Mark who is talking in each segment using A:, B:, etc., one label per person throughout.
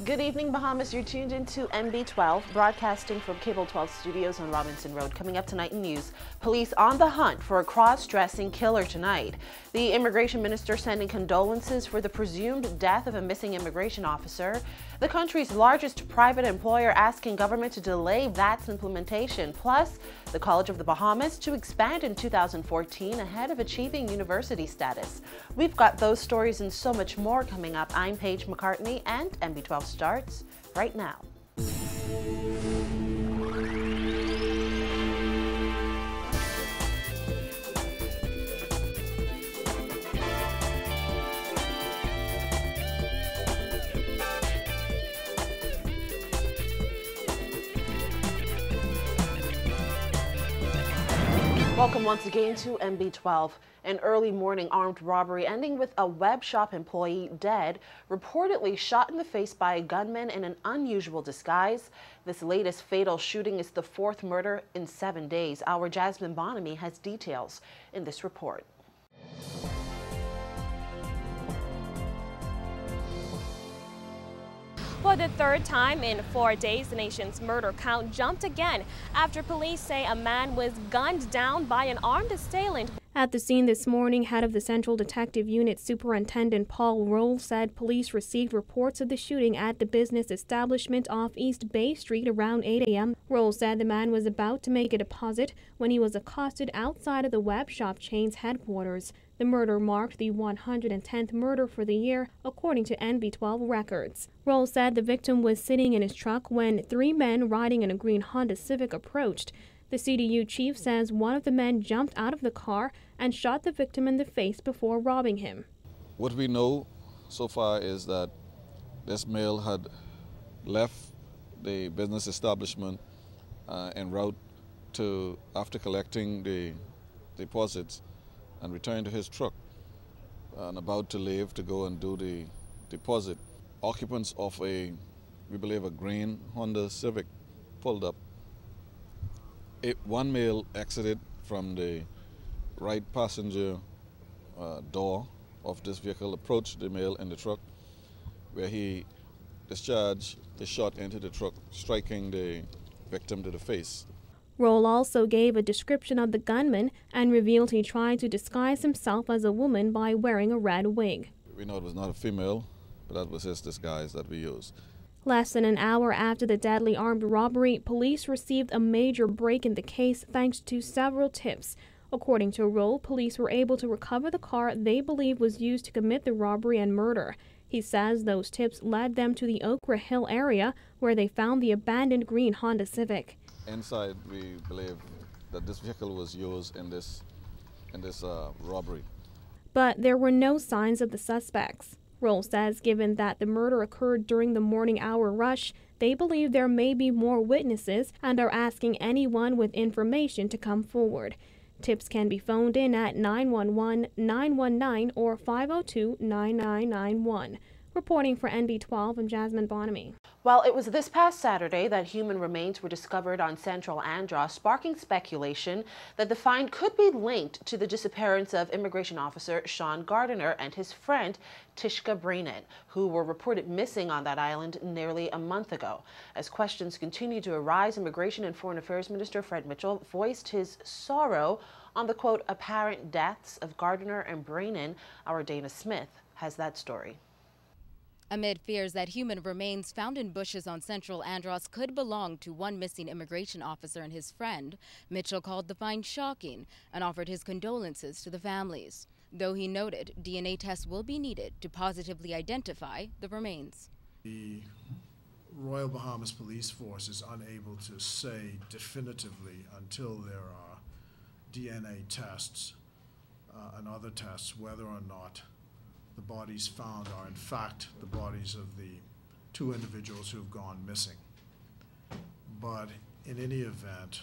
A: Good evening, Bahamas. You're tuned into MB12, broadcasting from Cable 12 Studios on Robinson Road. Coming up tonight in news, police on the hunt for a cross-dressing killer tonight. The immigration minister sending condolences for the presumed death of a missing immigration officer. The country's largest private employer asking government to delay VAT's implementation. Plus, the College of the Bahamas to expand in 2014 ahead of achieving university status. We've got those stories and so much more coming up. I'm Paige McCartney, and MB12 starts right now. Welcome once again to MB12. An early morning armed robbery ending with a web shop employee dead, reportedly shot in the face by a gunman in an unusual disguise. This latest fatal shooting is the fourth murder in 7 days. Our Jasmine Bonamy has details in this report.
B: For the third time in 4 days, the nation's murder count jumped again after police say a man was gunned down by an armed assailant. At the scene this morning, head of the Central Detective Unit Superintendent Paul Roll said police received reports of the shooting at the business establishment off East Bay Street around 8 a.m. Roll said the man was about to make a deposit when he was accosted outside of the web shop chain's headquarters. The murder marked the 110th murder for the year, according to NB12 records. Roll said the victim was sitting in his truck when three men riding in a green Honda Civic approached. The CDU chief says one of the men jumped out of the car and shot the victim in the face before robbing him.
C: What we know so far is that this male had left the business establishment en route to, after collecting the deposits, and returned to his truck and about to leave to go and do the deposit. Occupants of we believe, a green Honda Civic pulled up. One male exited from the right passenger door of this vehicle, approached the male in the truck, where he discharged the shot into the truck, striking the victim to the face.
B: Roll also gave a description of the gunman and revealed he tried to disguise himself as a woman by wearing a red wig.
C: We know it was not a female, but that was his disguise that we used.
B: Less than an hour after the deadly armed robbery, police received a major break in the case thanks to several tips. According to Roll, police were able to recover the car they believe was used to commit the robbery and murder. He says those tips led them to the Okra Hill area where they found the abandoned green Honda Civic.
C: Inside, we believe that this vehicle was used in this robbery.
B: But there were no signs of the suspects. Roll says given that the murder occurred during the morning hour rush, they believe there may be more witnesses and are asking anyone with information to come forward. Tips can be phoned in at 911, 919, or 502-9991. Reporting for NB12, I'm Jasmine Bonamy.
A: Well, it was this past Saturday that human remains were discovered on Central Andros, sparking speculation that the find could be linked to the disappearance of immigration officer Sean Gardiner and his friend Tishka Breenan, who were reported missing on that island nearly a month ago. As questions continue to arise, Immigration and Foreign Affairs Minister Fred Mitchell voiced his sorrow on the, quote, apparent deaths of Gardiner and Breenan. Our Dana Smith has that story.
D: Amid fears that human remains found in bushes on Central Andros could belong to one missing immigration officer and his friend, Mitchell called the find shocking and offered his condolences to the families, though he noted DNA tests will be needed to positively identify the remains.
E: The Royal Bahamas Police Force is unable to say definitively until there are DNA tests and other tests whether or not the bodies found are in fact the bodies of the two individuals who have gone missing. But in any event,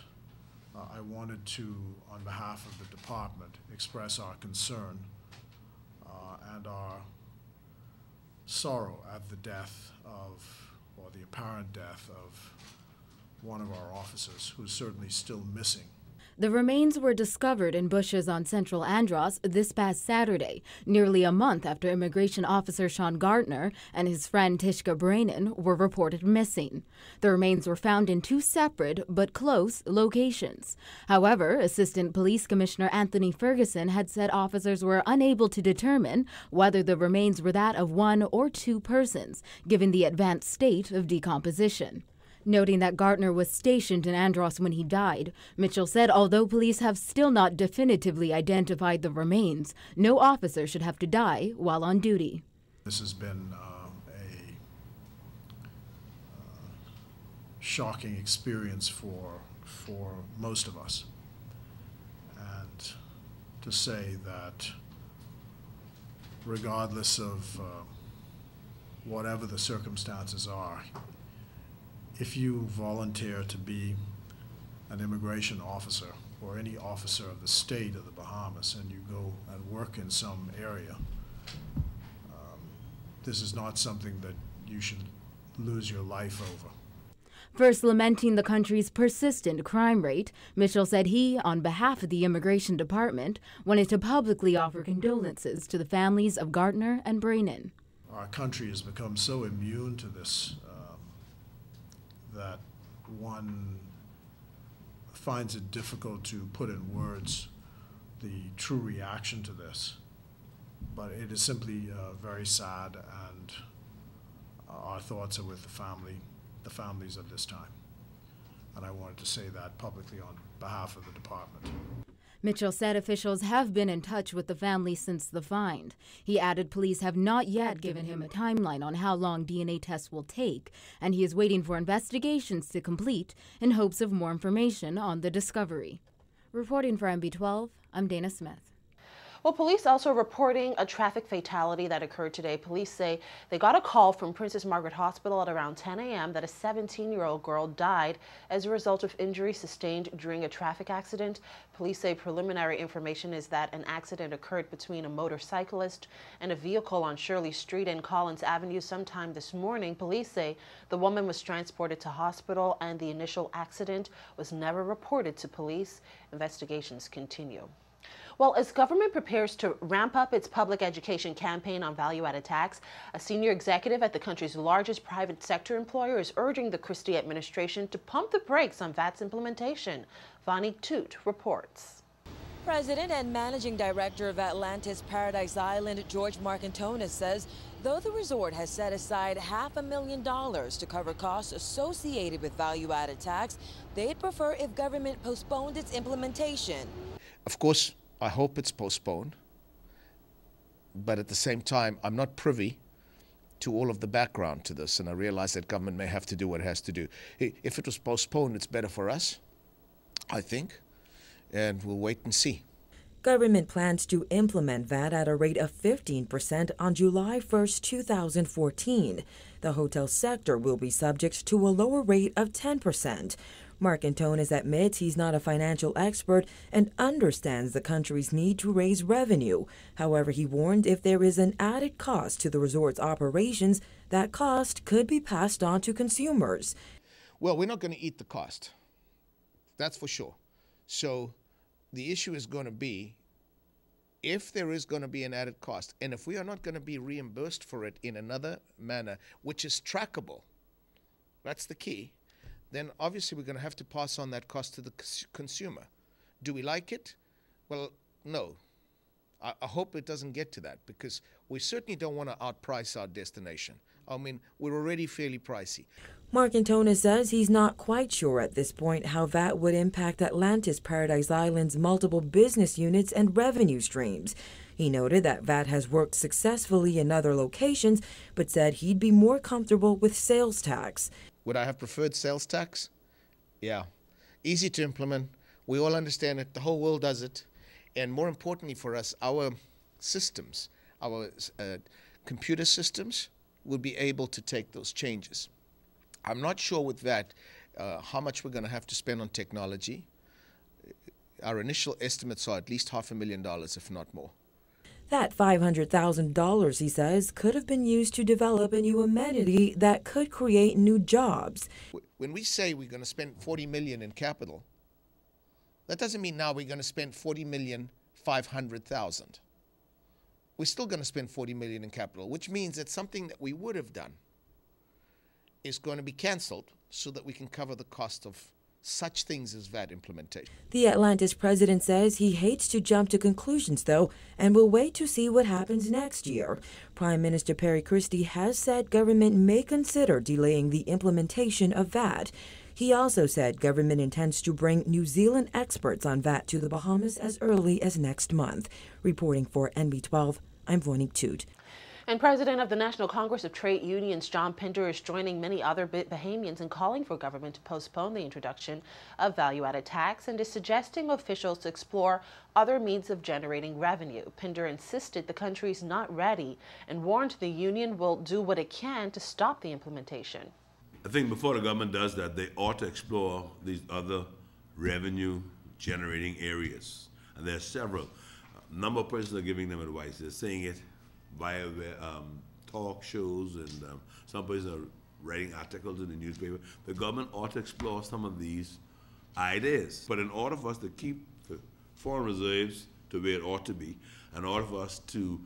E: I wanted to, on behalf of the department, express our concern and our sorrow at the death of, or the apparent death of, one of our officers who's certainly still missing.
D: The remains were discovered in bushes on Central Andros this past Saturday, nearly a month after immigration officer Sean Gardner and his friend Tishka Brainin were reported missing. The remains were found in two separate but close locations. However, Assistant Police Commissioner Anthony Ferguson had said officers were unable to determine whether the remains were that of one or two persons, given the advanced state of decomposition. Noting that Gardner was stationed in Andros when he died, Mitchell said although police have still not definitively identified the remains, no officer should have to die while on duty.
E: This has been a shocking experience for most of us. And to say that regardless of whatever the circumstances are, if you volunteer to be an immigration officer or any officer of the state of the Bahamas and you go and work in some area, this is not something that you should lose your life over.
D: First lamenting the country's persistent crime rate, Mitchell said he, on behalf of the Immigration Department, wanted to publicly offer condolences to the families of Gardner and Brainin.
E: Our country has become so immune to this that one finds it difficult to put in words the true reaction to this. But it is simply very sad, and our thoughts are with the families of this time. And I wanted to say that publicly on behalf of the department.
D: Mitchell said officials have been in touch with the family since the find. He added police have not yet given him a timeline on how long DNA tests will take, and he is waiting for investigations to complete in hopes of more information on the discovery. Reporting for MB12, I'm Dana Smith.
A: Well, police also reporting a traffic fatality that occurred today. Police say they got a call from Princess Margaret Hospital at around 10 a.m. that a 17-year-old girl died as a result of injuries sustained during a traffic accident. Police say preliminary information is that an accident occurred between a motorcyclist and a vehicle on Shirley Street and Collins Avenue sometime this morning. Police say the woman was transported to hospital and the initial accident was never reported to police. Investigations continue. Well, as government prepares to ramp up its public education campaign on value-added tax, a senior executive at the country's largest private sector employer is urging the Christie administration to pump the brakes on VAT's implementation. Vani Toot reports.
F: President and Managing Director of Atlantis Paradise Island, George Marcantonis, says though the resort has set aside $500,000 to cover costs associated with value-added tax, they'd prefer if government postponed its implementation.
G: Of course, I hope it's postponed, but at the same time, I'm not privy to all of the background to this, and I realize that government may have to do what it has to do. If it was postponed, it's better for us, I think, and we'll wait and see.
H: Government plans to implement VAT at a rate of 15% on July 1st, 2014. The hotel sector will be subject to a lower rate of 10%. Marcantonis admits he's not a financial expert and understands the country's need to raise revenue. However, he warned if there is an added cost to the resort's operations, that cost could be passed on to consumers.
G: Well, we're not going to eat the cost. That's for sure. So the issue is going to be if there is going to be an added cost, and if we are not going to be reimbursed for it in another manner, which is trackable, that's the key, then obviously we're going to have to pass on that cost to the consumer. Do we like it? Well, no. I hope it doesn't get to that, because we certainly don't want to outprice our destination. I mean, we're already fairly pricey.
H: Marcantonis says he's not quite sure at this point how VAT would impact Atlantis Paradise Island's multiple business units and revenue streams. He noted that VAT has worked successfully in other locations, but said he'd be more comfortable with sales tax.
G: Would I have preferred sales tax? Yeah. Easy to implement. We all understand it. The whole world does it. And more importantly for us, our systems, our computer systems will be able to take those changes. I'm not sure with that how much we're going to have to spend on technology. Our initial estimates are at least $500,000, if not more.
H: That $500,000, he says, could have been used to develop a new amenity that could create new jobs.
G: When we say we're going to spend $40 million in capital, That doesn't mean now we're going to spend $40,500,000. We're still going to spend $40 million in capital, which means that something that we would have done is going to be canceled so that we can cover the cost of such things as VAT implementation.
H: The Atlantis president says he hates to jump to conclusions, though, and will wait to see what happens next year. Prime Minister Perry Christie has said government may consider delaying the implementation of VAT. He also said government intends to bring New Zealand experts on VAT to the Bahamas as early as next month. Reporting for NB12, I'm Vonique Toot.
A: And President of the National Congress of Trade Unions, John Pinder, is joining many other Bahamians in calling for government to postpone the introduction of value-added tax and is suggesting officials explore other means of generating revenue. Pinder insisted the country is not ready and warned the union will do what it can to stop the implementation.
I: I think before the government does that, they ought to explore these other revenue-generating areas. And there are several. A number of persons are giving them advice. They're saying it via talk shows, and some persons are writing articles in the newspaper. The government ought to explore some of these ideas. But in order for us to keep the foreign reserves to where it ought to be, in order for us to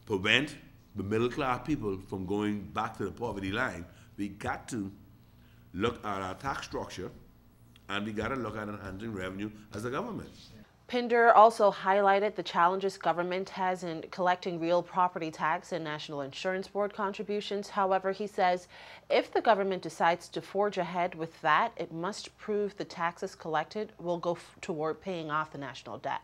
I: prevent the middle-class people from going back to the poverty line, we got to look at our tax structure, and we got to look at enhancing revenue as a government.
A: Pinder also highlighted the challenges government has in collecting real property tax and National Insurance Board contributions. However, he says if the government decides to forge ahead with that, it must prove the taxes collected will go toward paying off the national debt.